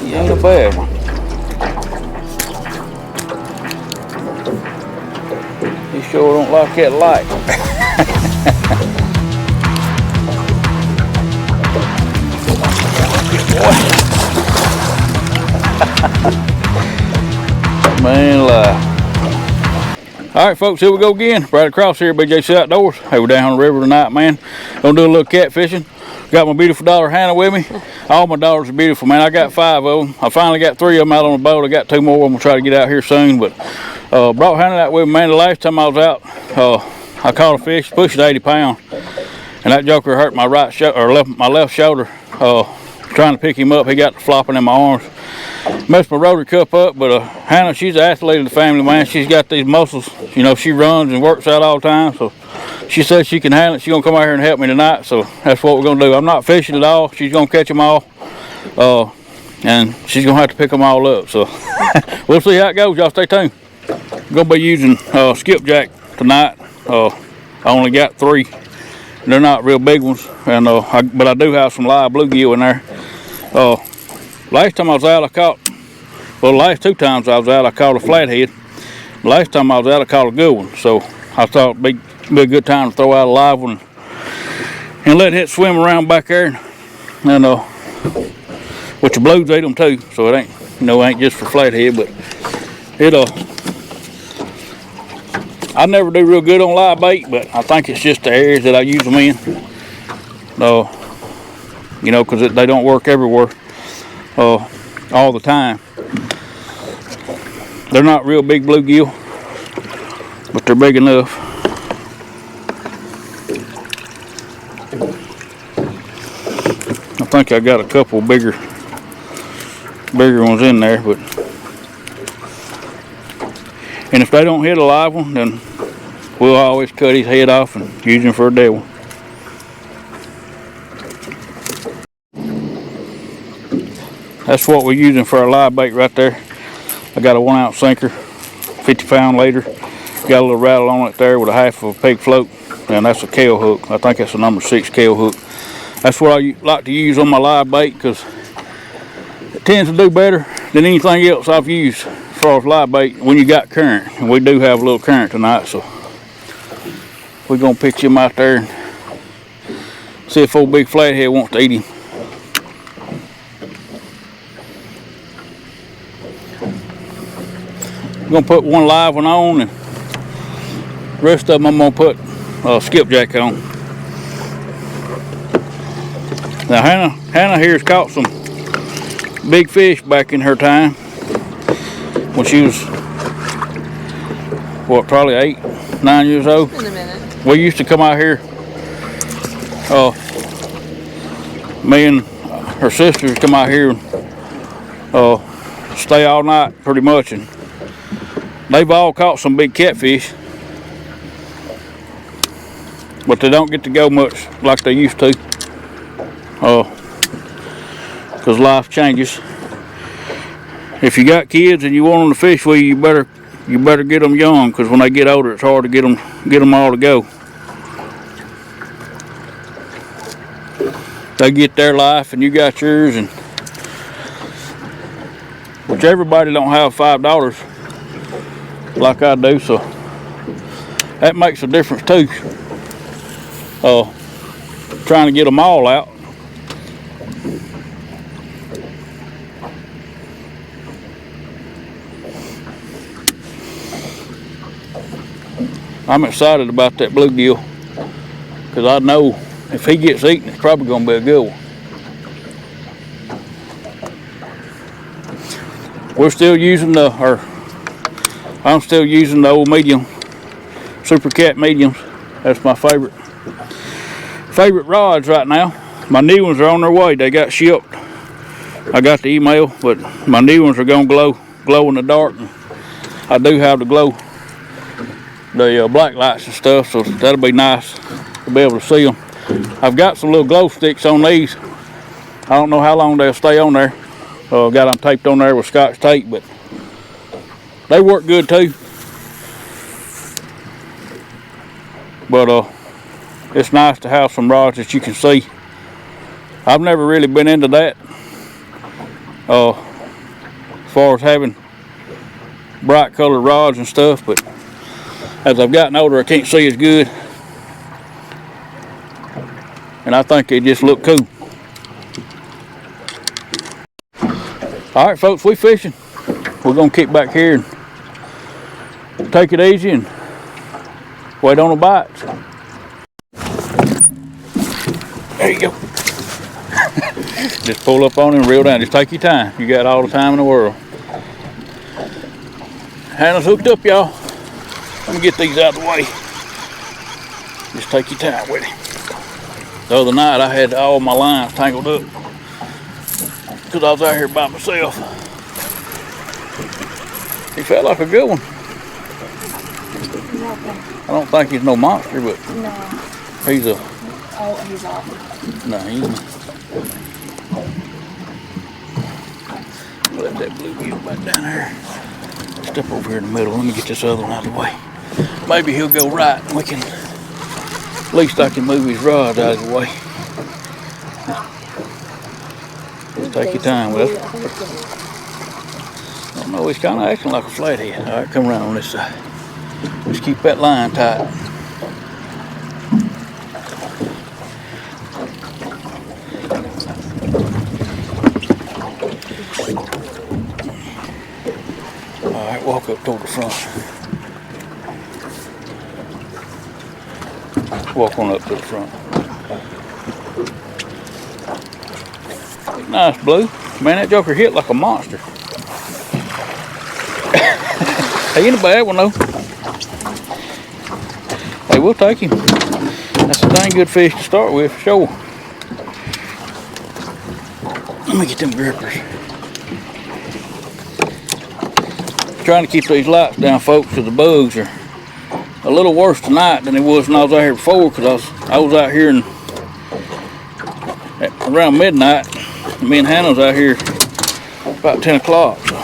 He ain't a bad one. He sure don't like that light. Man alive. All right, folks, here we go again. Right across here, BJC Outdoors. Hey, we're down on the river tonight, man. Gonna do a little catfishing. Got my beautiful daughter Hannah with me. All my daughters are beautiful, man. I got 5 of them. I finally got 3 of them out on the boat. I got 2 more. I'm gonna try to get out here soon. But brought Hannah out with me, man. The last time I was out, I caught a fish, pushed 80 pounds, and that joker hurt my right shoulder or my left shoulder. Trying to pick him up, he got to flopping in my arms. Messed my rotary cup up, but Hannah, she's an athlete of the family, man. She's got these muscles. You know, she runs and works out all the time, so she says she can handle it. She's gonna come out here and help me tonight, so that's what we're gonna do. I'm not fishing at all. She's gonna catch them all, and she's gonna have to pick them all up. So we'll see how it goes. Y'all stay tuned. I'm gonna be using skipjack tonight. I only got 3. They're not real big ones, and but I do have some live bluegill in there. Last time I was out, I caught, well, the last 2 times I was out, I caught a flathead. The last time I was out, I caught a good one. So I thought it'd be a good time to throw out a live one and let it swim around back there. And which the blues eat them too, so it ain't, you know, ain't just for flathead, but I never do real good on live bait, but I think it's just the areas that I use them in. You know, because they don't work everywhere all the time. They're not real big bluegill, but they're big enough. I think I got a couple bigger ones in there, but and if they don't hit a live one, then we'll always cut his head off and use him for a dead one. That's what we're using for our live bait right there. I got a 1-ounce sinker, 50-pound leader. Got a little rattle on it there with a half of a pig float, and that's a Kale hook. I think that's a number 6 Kale hook. That's what I like to use on my live bait because it tends to do better than anything else I've used as far as live bait when you got current. And we do have a little current tonight, so we're gonna pitch him out there and see if old big flathead wants to eat him. I'm gonna put one live one on, and the rest of them I'm gonna put skipjack on. Now Hannah here's caught some big fish back in her time when she was, what, probably 8, 9 years old. In a minute. We used to come out here, me and her sisters come out here and stay all night pretty much, and they've all caught some big catfish, but they don't get to go much like they used to, because life changes. If you got kids and you want them to fish with you, you better get them young, because when they get older, it's hard to get them all to go. They get their life and you got yours, and which everybody don't have $5 like I do, so that makes a difference too. Trying to get them all out. I'm excited about that bluegill because I know if he gets eaten, it's probably going to be a good one. We're still using I'm still using the old medium, Super Cat mediums. That's my favorite rods right now. My new ones are on their way. They got shipped. I got the email, but my new ones are going to glow in the dark. And I do have the black lights and stuff, so that'll be nice to be able to see them. I've got some little glow sticks on these. I don't know how long they'll stay on there. Got them taped on there with Scotch tape, but they work good too. But it's nice to have some rods that you can see. I've never really been into that. far as having bright colored rods and stuff, but as I've gotten older I can't see as good, and I think they just look cool. All right, folks, we fishing. We're gonna kick back here and take it easy and wait on the bites. There you go. Just pull up on him and reel down. Just take your time. You got all the time in the world. Hannah's hooked up, y'all. Let me get these out of the way. Just take your time with it. The other night I had all my lines tangled up because I was out here by myself. He felt like a good one. I don't think he's no monster, but no. He's a... Oh, he's off. No, he's not. Let that bluegill back down there. Step over here in the middle. Let me get this other one out of the way. Maybe he'll go right and we can... At least I can move his rod out of the way. Just take your time with it. I don't know, he's kind of acting like a flathead. All right, come around on this side. Just keep that line tight. All right, walk up toward the front. Walk on up to the front. Nice blue. Man, that joker hit like a monster. He ain't a bad one though. Hey, we'll take him. That's a dang good fish to start with, for sure. Let me get them grippers. Trying to keep these lights down, folks, because the bugs are a little worse tonight than it was when I was out here before, because I was out here around midnight. Me and Hannah was out here about 10 o'clock. So.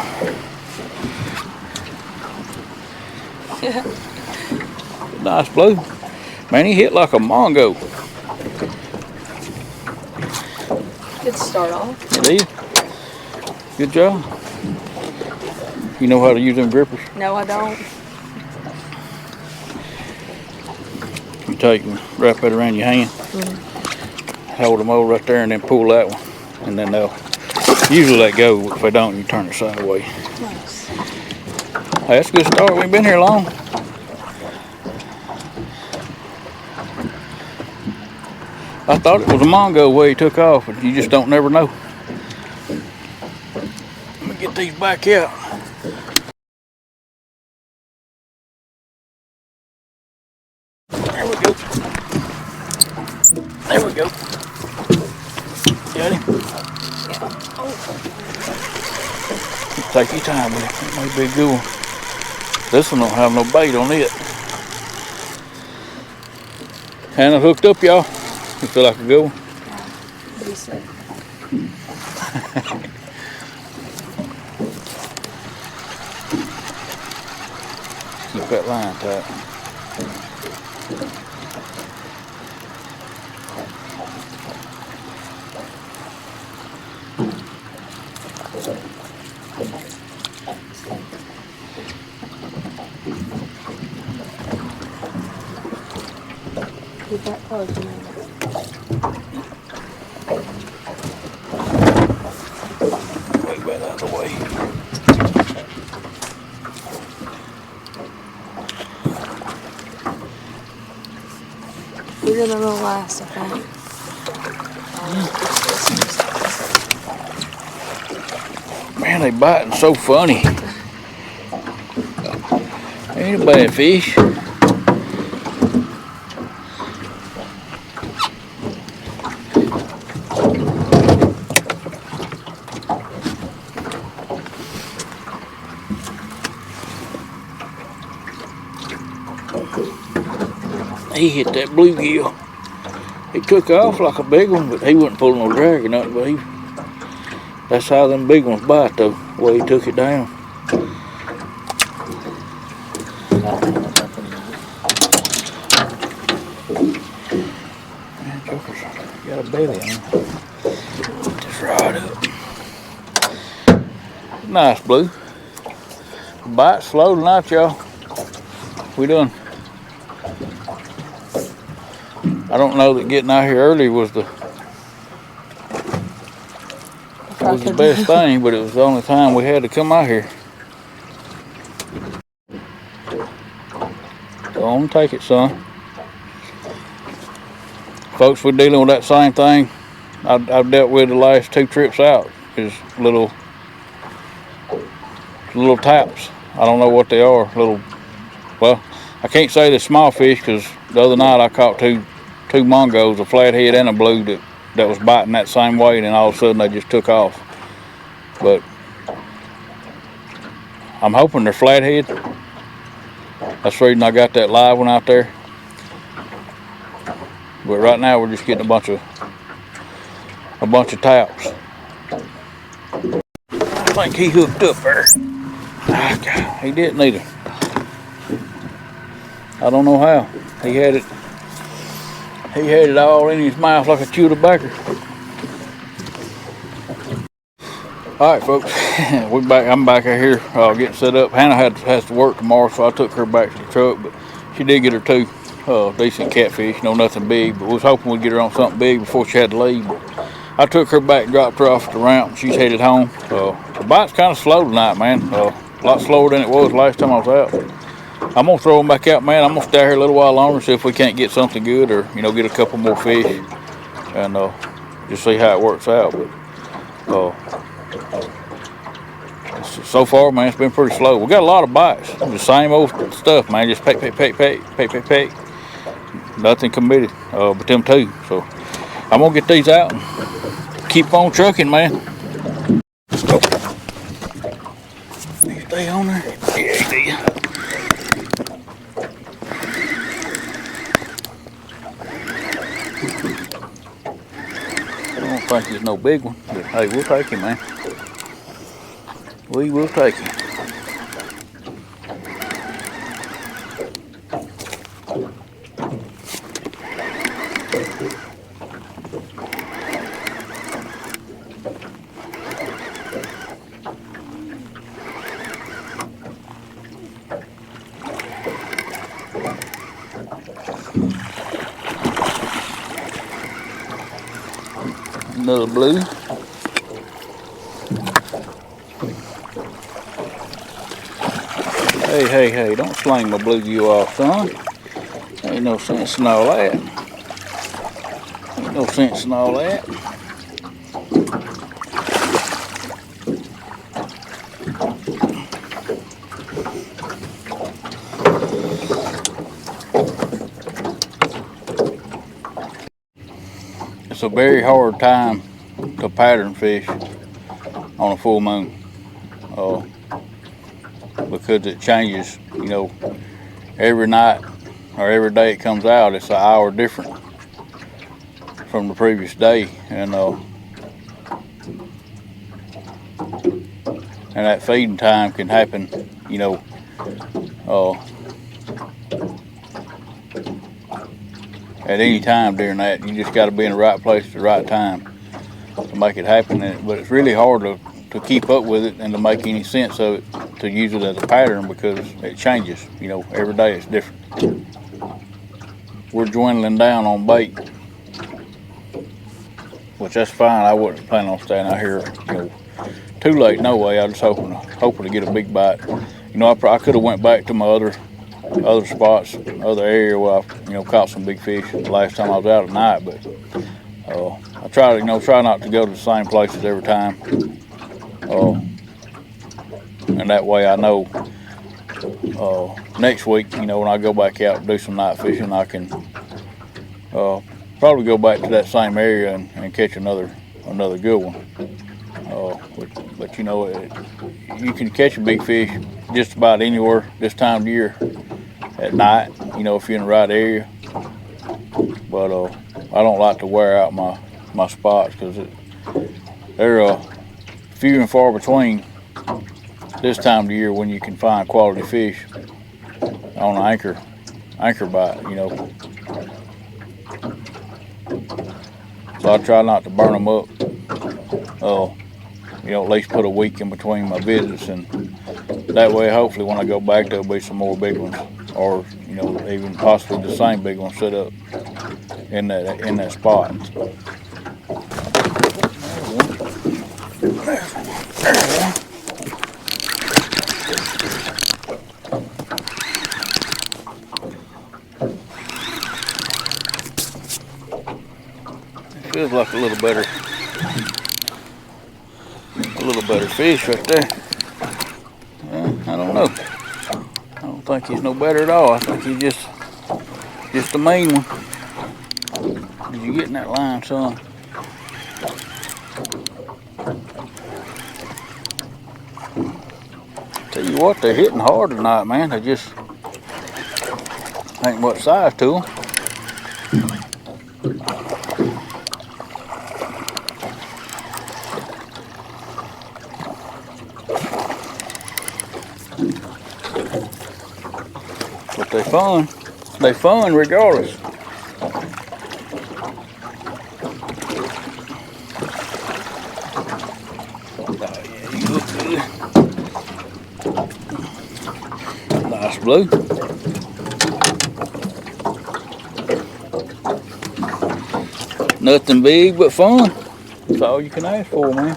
Nice blue. Man, he hit like a mongo. Good start off. It is. Good job. You know how to use them grippers? No, I don't. You take them, wrap it around your hand, hold them over right there, and then pull that one. And then they'll usually let go. If they don't, you turn it sideways. Nice. Hey, that's a good start. We ain't been here long. I thought it was a mongo the way he took off, but you just don't never know. Let me get these back out. There we go. There we go. Got him? Yeah. Oh. Take your time with it. It may be a good one. This one don't have no bait on it. Hannah hooked up, y'all. You feel like a good one? Keep that line tight. Keep that close to me. Move that out of the way. We're gonna roll last, okay? Man, they biting so funny. Ain't a bad fish. He hit that bluegill. He took off like a big one, but he wasn't pulling no drag or nothing. But that's how them big ones bite, though, the way he took it down. Man, joker's got a belly on him. Put this rod up. Nice, Blue. Bite slow tonight, y'all. We done. I don't know that getting out here early was the best thing, but it was the only time we had to come out here. So I'm gonna take it, son. Folks, we're dealing with that same thing I've dealt with the last 2 trips out. Is little taps. I don't know what they are. Well, I can't say they're small fish because the other night I caught two mongos, a flathead and a blue that was biting that same way, and then all of a sudden they just took off. But I'm hoping they're flathead. That's the reason I got that live one out there. But right now we're just getting a bunch of taps. I think he hooked up there. Ah, God, he didn't either. I don't know how. He had it all in his mouth like a chew tobacco. All right, folks, we're back. I'm back out here getting set up. Hannah has to work tomorrow, so I took her back to the truck. But she did get her 2 decent catfish. No, nothing big, but we was hoping we'd get her on something big before she had to leave. But I took her back, dropped her off at the ramp. She's headed home. The bite's kind of slow tonight, man. A lot slower than it was last time I was out. I'm gonna throw them back out, man. I'm gonna stay here a little while longer, see if we can't get something good, or get a couple more fish, and just see how it works out. But so far, man, it's been pretty slow. We got a lot of bites. The same old stuff, man. Just peck. Nothing committed, but them 2. So I'm gonna get these out and keep on trucking, man. Stay on there. Yeah, he did. I don't think there's no big one, but hey, we'll take him, man. We will take him. Another blue. Hey, don't sling my bluegill off, son. Ain't no sense in all that. Ain't no sense in all that. It's a very hard time to pattern fish on a full moon. Because it changes, every night or every day it comes out, it's an hour different from the previous day, and that feeding time can happen, at any time during that. You just got to be in the right place at the right time to make it happen. But it's really hard to keep up with it and to make any sense of it, to use it as a pattern, because it changes. Every day it's different. We're dwindling down on bait, which that's fine. I wasn't planning on staying out here, too late. No way. I was just hoping to get a big bite. I could have went back to my other spots, other area where I, caught some big fish the last time I was out at night. But I try not to go to the same places every time. And that way I know next week, when I go back out and do some night fishing, I can probably go back to that same area and catch another good one. But you can catch a big fish just about anywhere this time of year at night, if you're in the right area. But I don't like to wear out my spots, because they're few and far between this time of year when you can find quality fish on an anchor bite, So I try not to burn them up. at least put a week in between my visits, and that way, hopefully, when I go back, there'll be some more big ones, or even possibly the same big one set up in that spot. Feels like a little better fish right there. I don't know. I don't think he's no better at all. I think he's just a mean one. You getting that line, son? Tell you what, they're hitting hard tonight, man. They just ain't much size to them. But they fun. They fun regardless. Oh yeah, you look good. Nice blue. Nothing big but fun. That's all you can ask for, man.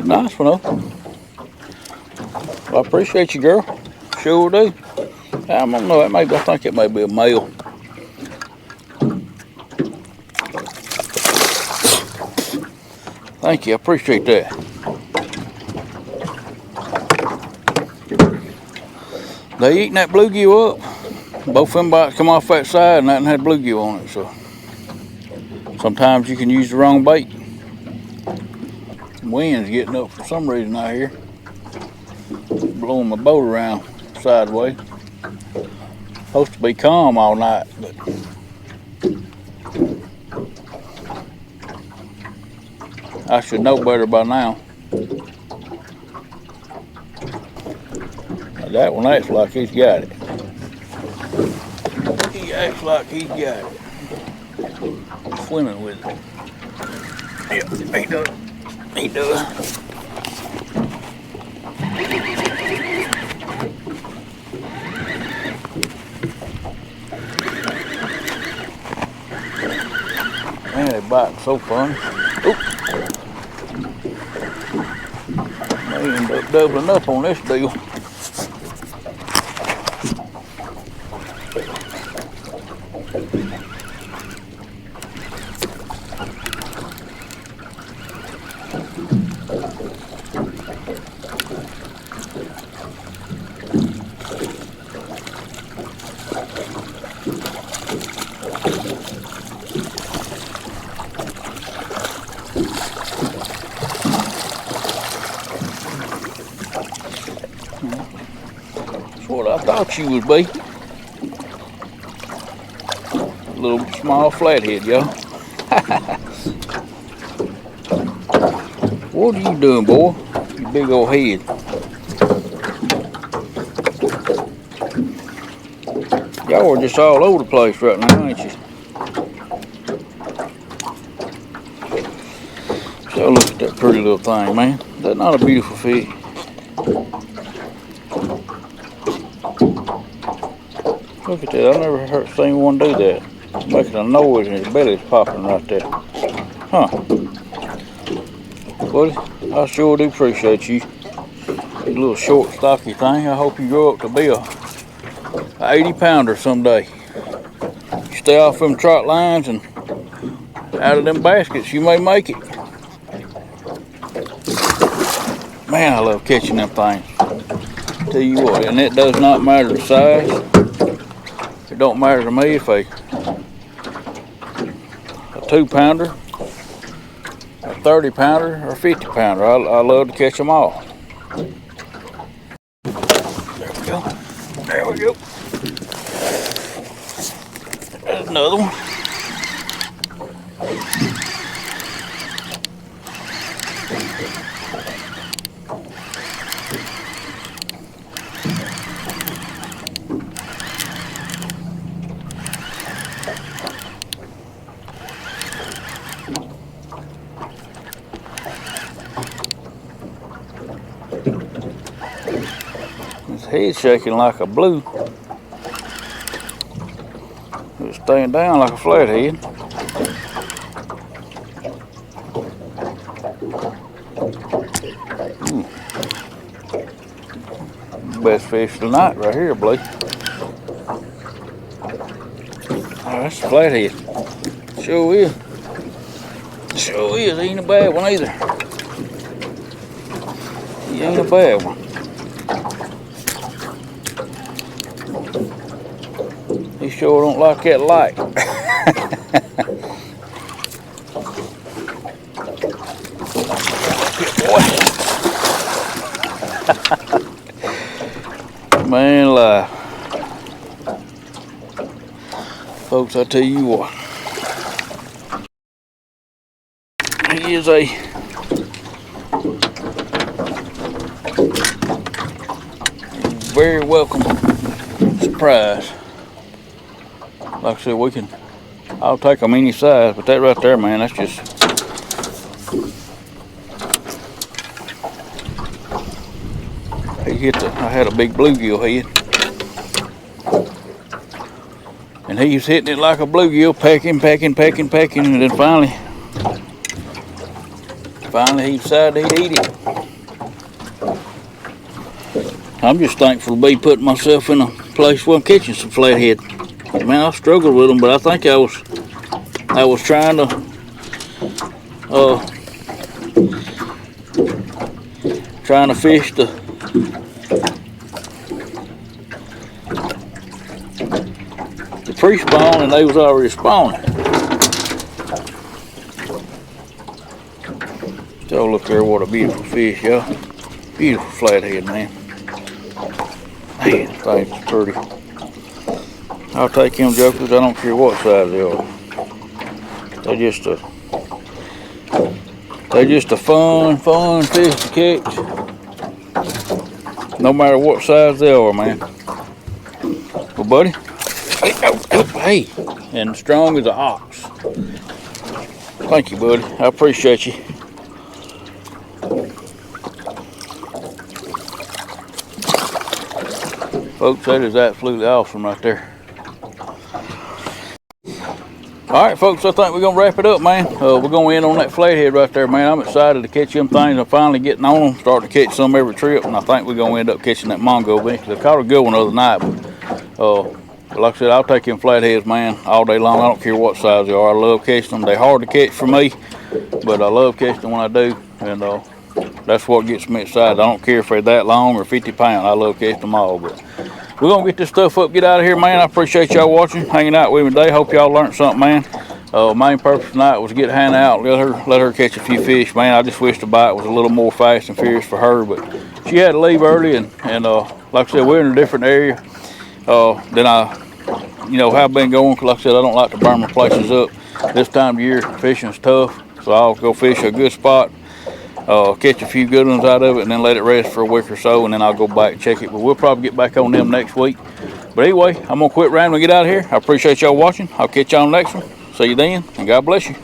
Nice one, though. Well, I appreciate you, girl. Sure do. I don't know. I think it may be a male. Thank you. I appreciate that. They eating that bluegill up. Both them bites come off that side and that had bluegill on it. So sometimes you can use the wrong bait. Wind's getting up for some reason out here, blowing my boat around sideways. Supposed to be calm all night, but I should know better by now. Now that one acts like he's got it. He acts like he's got it. Swimming with it. Yeah, he does. He does. Man, they biting so funny. Oop. They end up doubling up on this deal. That's what I thought you would be. A little small flathead, y'all. What are you doing, boy? You big old head. Y'all are just all over the place right now, ain't you? So look at that pretty little thing, man. That's not a beautiful fish. Look at that. I never seen one do that. Making a noise and his belly's popping right there. Huh. Buddy, I sure do appreciate you. You little short, stocky thing. I hope you grow up to be a 80-pounder someday. You stay off them trot lines and out of them baskets, you may make it. Man, I love catching them things. Tell you what, and it does not matter the size. It don't matter to me if a 2-pounder, a 30-pounder, or a 50-pounder. I love to catch them all. There we go. There we go. There's another one. He's shaking like a blue. He's staying down like a flathead. Best fish tonight right here, Blake. Oh, that's a flathead. Sure is. Sure is. He ain't a bad one either. He ain't a bad one. He sure don't like that light. Good boy. Man alive. Folks, I tell you what. He is a very welcome surprise. Like I said, I'll take them any size, but that right there, man, that's just, I had a big bluegill head. And he was hitting it like a bluegill, pecking, and then finally he decided he'd eat it. I'm just thankful to be putting myself in a place where I'm catching some flathead. Man, I struggled with them, but I think I was trying to fish the pre-spawn, and they was already spawning. So look there, what a beautiful fish, y'all. Beautiful flathead, man. Man, this thing's pretty. I'll take them jokers, I don't care what size they are. They're just a fun fish to catch. No matter what size they are, man. Well, buddy, hey, and strong as an ox. Thank you, buddy. I appreciate you. Folks, that is absolutely awesome right there. Alright, folks, I think we're going to wrap it up, man. We're going to end on that flathead right there, man. I'm excited to catch them things. I'm finally getting on them, starting to catch some every trip, and I think we're going to end up catching that mongo eventually. I caught a good one the other night, but like I said, I'll take them flatheads, man, all day long. I don't care what size they are. I love catching them. They're hard to catch for me, but I love catching them when I do, and that's what gets me excited. I don't care if they're that long or 50 pounds. I love catching them all, but we're going to get this stuff up, get out of here, man. I appreciate y'all watching, hanging out with me today. Hope y'all learned something, man. Main purpose tonight was to get Hannah out, let her catch a few fish, man. I just wish the bite was a little more fast and furious for her, but she had to leave early, and like I said, we're in a different area than I have been going. Like I said, I don't like to burn my places up. This time of year, fishing's tough, so I'll go fish a good spot, catch a few good ones out of it, and then let it rest for a week or so, and then I'll go back and check it. But we'll probably get back on them next week. But anyway, I'm going to quit rambling and get out of here. I appreciate y'all watching. I'll catch y'all on the next one. See you then, and God bless you.